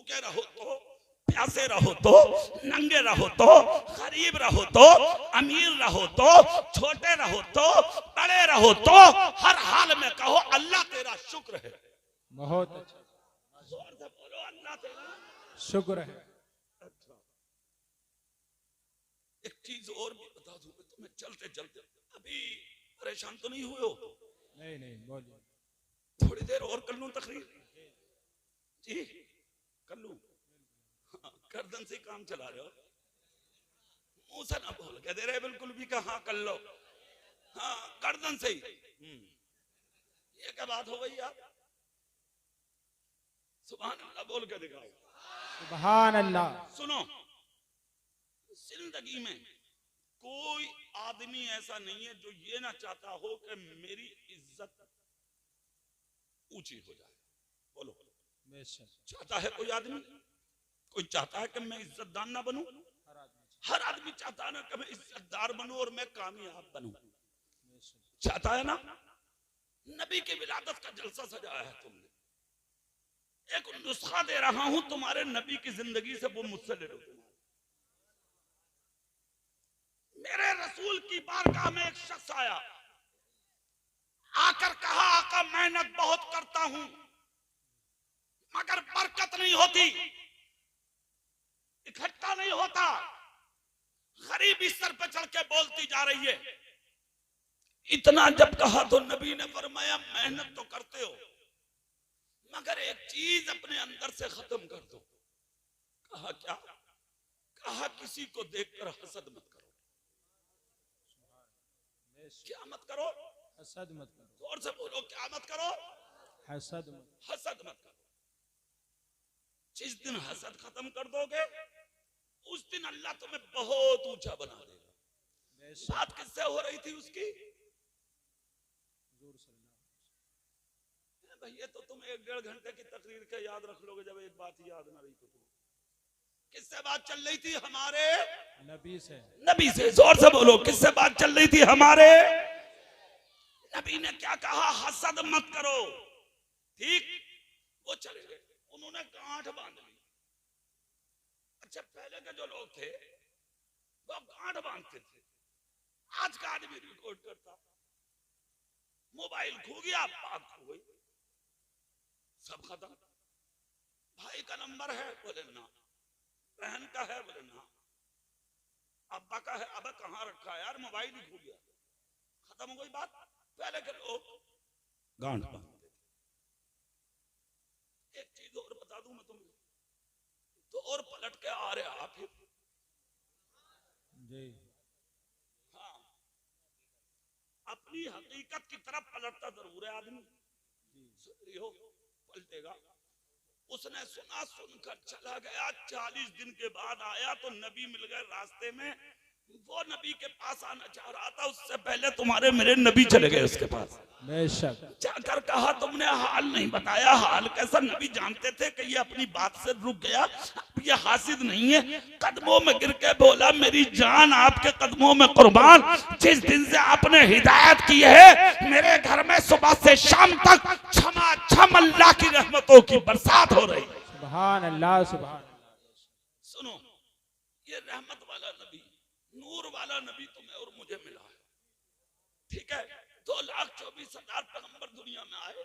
भूखे रहो तो, प्यासे रहो तो, नंगे रहो तो, गरीब रहो तो, अमीर रहो तो, छोटे रहो तो, बड़े रहो तो, हर हाल में कहो अल्लाह तेरा शुक्र है। बहुत अच्छा, जोर से बोलो अल्लाह तेरा शुक्र है। अच्छा, एक चीज और भी बता दूं तुम्हें चलते चलते, अभी परेशान तो नहीं हुए हो? नहीं नहीं, बोलिए। थोड़ी देर और कर लूं तकरीर? जी कर लूं? हाँ, गर्दन से काम चला रहे हो, मुंह से ना बोल के दे रहे बिल्कुल भी का हाँ कर लो। हाँ, गर्दन से ही। ये क्या बात हो गई यार? सुभान अल्लाह बोल के दिखाओ। सुभान अल्लाह। सुनो, जिंदगी में कोई आदमी ऐसा नहीं है जो ये ना चाहता हो कि मेरी इज्जत ऊंची हो जाए। बोलो, चाहता है कोई आदमी? कोई चाहता है कि मैं इज्जतदार ना बनूं? हर आदमी चाहता है ना कि मैं इज्जतदार बनूं और मैं कामयाब बनूं। चाहता है ना? नबी की विलादत का जलसा सजाया है तुमने। एक नुस्खा दे रहा हूं तुम्हारे नबी की जिंदगी से, वो मुझसे ले लो। मेरे रसूल की बारगाह में एक शख्स आया, आकर कहा आका मेहनत बहुत करता हूं मगर बरकत नहीं होती, इकट्ठा नहीं होता। गरीबी सर पे चढ़ के बोलती जा रही है। इतना जब कहा तो नबी ने फरमाया मेहनत तो करते हो मगर एक चीज अपने अंदर से खत्म कर दो। कहा क्या? कहा किसी को देखकर हसद मत करो। क्या मत करो? हसद मत करो। जोर से बोलो, क्या मत करो? हसद मत, हसद मत करो। जिस दिन हसद खत्म कर दोगे उस दिन अल्लाह तुम्हें बहुत ऊंचा बना देगा। बात किससे हो रही थी उसकी? भैया तो तुम 1-1.5 घंटे की तकरीर के याद रख लोगे, जब एक बात याद ना रही तो तुम। किससे बात चल रही थी? हमारे नबी से। नबी से। जोर से बोलो, किससे बात चल रही थी? हमारे नबी ने क्या कहा? हसद मत करो। ठीक, वो चले गए, उन्होंने गांठ बांध ली। अच्छा, पहले के जो लोग थे वो गांठ बांधते थे, आज का आदमी रिकॉर्ड करता। मोबाइल खो गया, बात खो गई, सब खत्म। भाई का नंबर है? बोले ना। बहन का है? बोले ना। अब्बा का है? अब्बा कहाँ रखा है यार, मोबाइल ही खो गया, खत्म हो गई बात। पहले के लोग गांठ बांधते थे। एक चीज और बता दूं मैं तुम्हें, तो और पलट के आ रहे आप जी। हाँ, अपनी हकीकत की तरफ पलटता जरूर है आदमी। हो पलटेगा। उसने सुना, सुनकर चला गया। 40 दिन के बाद आया तो नबी मिल गए रास्ते में। वो नबी के पास आना चाह रहा था, उससे पहले तुम्हारे मेरे नबी चले गए उसके पास। बेशक। जाकर कहा तुमने हाल नहीं बताया, हाल कैसा? नबी जानते थे कि ये अपनी बात से रुक गया, ये हासिद नहीं है। कदमों में गिर के बोला मेरी जान आपके कदमों में कुर्बान। जिस दिन से आपने हिदायत की है मेरे घर में सुबह से शाम तक क्षमा छम अल्लाह की रहमतों की बरसात हो रही। सुभान अल्लाह, सुभान अल्लाह। सुनो, ये रहमत वाला नबी, नूर वाला नबी तुम्हें और मुझे मिला है। ठीक है, 2,24,000 पैगंबर दुनिया में आए,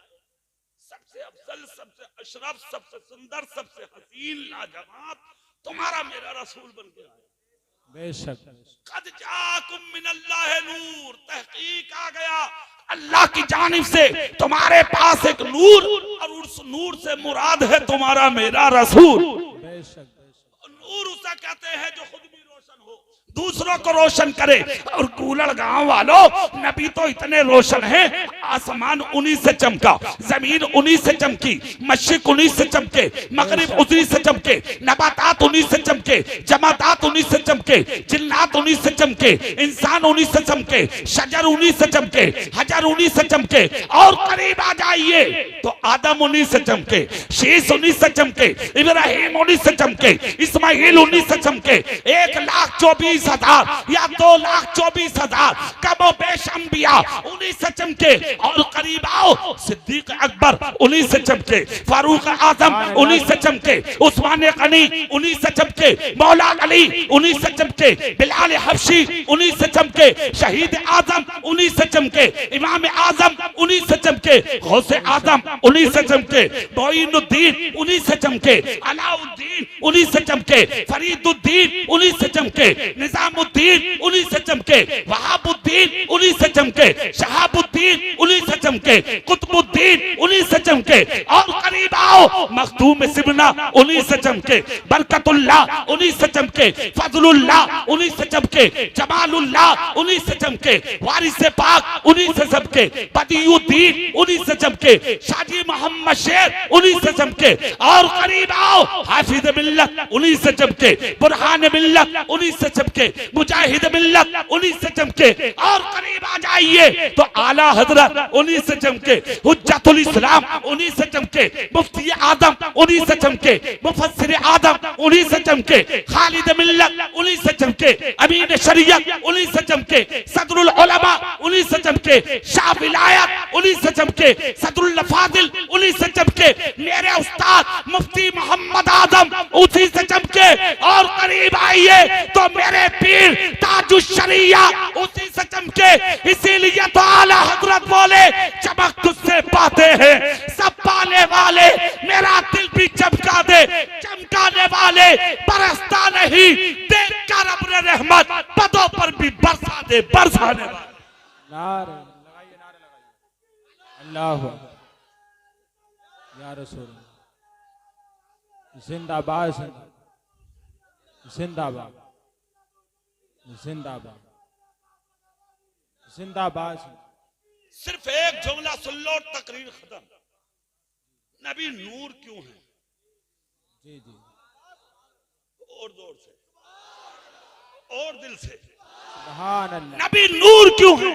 सबसे अफजल, सबसे अशरफ, सबसे सुंदर, सबसे हसीन, लाजवाब तुम्हारा मेरा रसूल बन के आया। बेशक। कद जाकुम मिनल्लाहि नूर, तहकीक आ गया अल्लाह की जानिब से तुम्हारे पास एक नूर, और उस नूर से मुराद है तुम्हारा मेरा रसूल। बेशक। नूर उसे कहते हैं जो खुद भी रोशन हो, दूसरों को रोशन करे। और कूलर गांव वालों, नबी तो इतने रोशन हैं, आसमान उन्हीं से चमका, जमीन उन्हीं से चमकी, मशरिक उन्हीं से चमके, मगरिब उन्हीं से चमके, नबातात उन्हीं से चमके, जमातात उन्हीं से चमके, जिन्नात उन्हीं से चमके, इंसान उन्हीं से चमके, शजर उन्हीं से चमके, हजर उन्हीं से चमके। और करीब आ जाइए तो आदम उन्हीं से चमके, शीश उन्हीं से चमके, इब्राहिम उन्हीं से चमके, इस्माइल उन्हीं से चमके। 1,24,000 24,000 या 2,24,000 कमो बेश अंबिया उन्हीं से चमके, और करीब आओ सिद्दीक अकबर उन्हीं से चमके, फारूक आजम उन्हीं से चमके, उस्मान गनी उन्हीं से चमके, मौला अली उन्हीं से चमके, बिलाल हबशी उन्हीं से चमके, शहीद आजम उन्हीं से चमके, इमाम आजम उन्हीं से चमके, गौसे आजम उन्हीं से चमके, मोइनुद्दीन उन्हीं से चमके, अलाउद्दीन उन्हीं से चमके, फरीदुद्दीन उन्हीं से चमके, निजामुद्दीन उन्हीं से चमके, वहाबुद्दीन उन्हीं से चमके, शहाबुद्दीन उन्हीं से चमके, कुतुबुद्दीन उन्हीं से चमके, और करीब आओ मखदूम सिबना उन्हीं से चमके, बरकतुल्लाह उन्हीं से चमके, फजलुल्लाह उन्हीं से चमके, जमालुल्लाह उन्हीं से चमके, वारिस पाक उन्हीं से चमके, बदियुद्दीन उन्हीं से चमके, शाजी मोहम्मद शेर उन्हीं से चमके, और करीब आओ हाफिज मिल्लत उन्हीं से चमके, बुरहान मिल्लत उन्हीं से चमके, मुजाहिद मिल्लत उन्हीं से चमके, और करीब आ जाइए तो आला हजरत उन्हीं से चमके, हुज्जतुल इस्लाम उन्हीं से चमके, मुफ्ती आदम उन्हीं से चमके, मुफस्सिर आदम उन्हीं से चमके, खालिद मिल्लत उन्हीं से चमके, अमीन शरीयत उन्हीं से चमके, सदरुल उलमा उन्हीं से चमके, शाह विलायत उन्हीं से चमके, सदरुल फादिल उन्हीं से चमके, मेरे उस्ताद मुफ्ती मोहम्मद आदम उसी से चमके, और करीब आइए तो मेरे पीर ताजुश शरिया उसी से चमके। इसीलिए तो आला हजरत बोले चमक तुझसे पाते हैं सब पाने वाले, मेरा दिल भी चमका दे चमकाने वाले, बरसता नहीं देख कर अपने रहमत पदों पर भी बरसा दे बरसाने वाले। नारे लगाइए, नारे लगाइए, अल्लाह या रसूल, जिंदाबाद जिंदाबाद जिंदाबाद जिंदाबाद। सिर्फ एक जुमला सुन लो, तकरीर खत्म। नबी नूर क्यों है? जी जी, और जोर से और दिल से सुभान अल्लाह। नबी नूर क्यों है?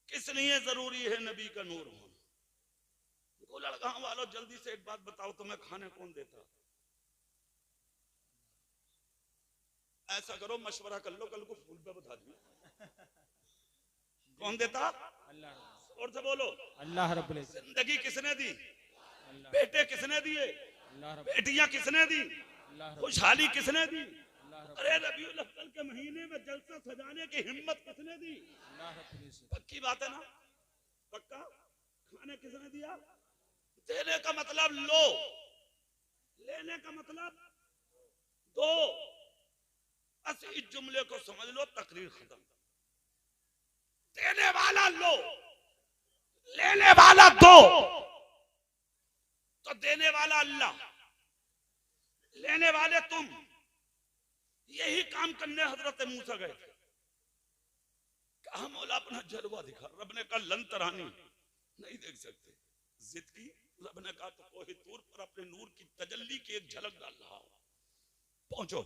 किस लिए जरूरी है नबी का नूर होना? तो लड़का वालों जल्दी से एक बात बताओ, तुम्हें खाने कौन देता? ऐसा करो मशवरा कर लो, कल को फूल पे बता दियो कौन देता? अल्लाह। और से बोलो अल्लाह रब्बुल इज्जत। जिंदगी किसने दी? बेटे किसने दिए? बेटियां किसने दी? खुशहाली किसने दी? अरे रबीउल अव्वल के महीने में जलसा सजाने की हिम्मत किसने दी? पक्की बात है ना? पक्का? खाने किसने दिया? देने का मतलब लो, लेने का मतलब दो। बस इस जुमले को समझ लो, तकरीर खत्म। देने वाला लो, लेने वाला दो। तो देने वाला अल्लाह, लेने वाले तुम। यही काम करने हजरत मूसा गए थे। कहा मौला अपना जलवा दिखा। रब ने कहा लन तरानी, नहीं देख सकते। जिद की। रब ने कहा तो कोहे तूर पर अपने नूर की तजल्ली की एक झलक डाल रहा हूं, पहुंचो।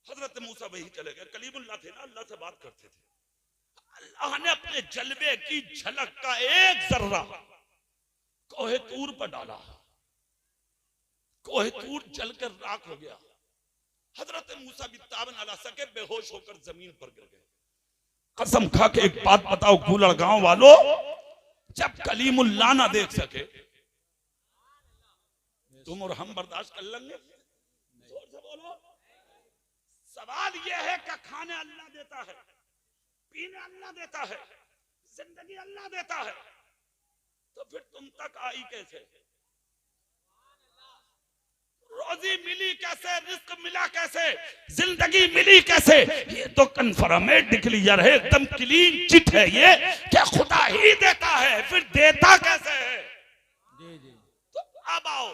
हजरत मूसा वही चले गए। कलीमुल्लाह थे ना, अल्लाह से बात करते थे। अल्लाह ने अपने जलवे की झलक का एक जर्रा कोहे तूर पर डाला। कोहे तूर जलकर राख हो गया। हजरत मूसा भी ताब न ला सके, बेहोश होकर जमीन पर गिर गए। कसम खा के एक बात बताओ गूलड़ गांव वालों, जब कलीमुल्लाह ना देख सके तुम और हम बर्दाश्त कर लेंगे? जोर से बोलो। सवाल यह है कि खाने अल्लाह देता है, पीने अल्लाह देता है, जिंदगी अल्लाह देता है, तो फिर तुम तक आई कैसे? रोजी मिली कैसे? रिस्क मिला कैसे? जिंदगी मिली कैसे? ये तो कन्फर्मेट डिक्लेयर है, एकदम क्लीन चिट है ये, क्या खुदा ही देता है, फिर देता कैसे है? जी जी। तो अब आओ,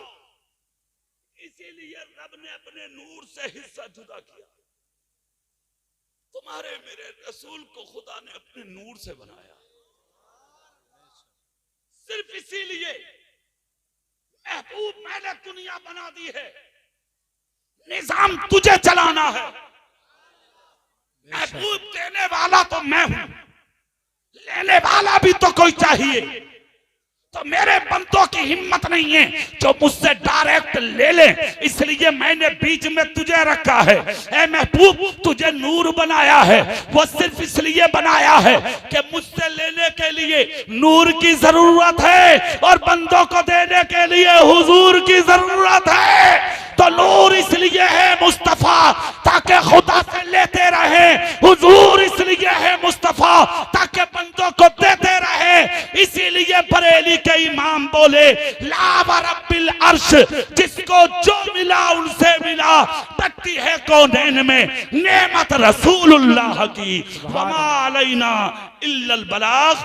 इसीलिए रब ने अपने नूर से हिस्सा जुदा किया। तुम्हारे मेरे रसूल को खुदा ने अपने नूर से बनाया। सिर्फ इसीलिए महबूब मैंने दुनिया बना दी है, निजाम तुझे चलाना है। महबूब देने वाला तो मैं हूं, लेने वाला भी तो कोई चाहिए। तो मेरे बंदों की हिम्मत नहीं है जो मुझसे डायरेक्ट ले ले, इसलिए मैंने बीच में तुझे रखा है। ऐ महबूब, तुझे नूर बनाया है, वो सिर्फ इसलिए बनाया है कि मुझसे लेने के लिए नूर की जरूरत है और बंदों को देने के लिए हुजूर की जरूरत है। तो नूर इसलिए है मुस्तफा ताकि खुदा से लेते रहे, हुजूर इसलिए है मुस्तफा ताकि बंदों को देते रहे। इसीलिए बरेली के इमाम बोले ला व रब्बिल अर्श, जिसको जो मिला उनसे मिला, तकती है कौनैन में नेमत रसूलुल्लाह की, वमा अलैना इल्लल बलाग।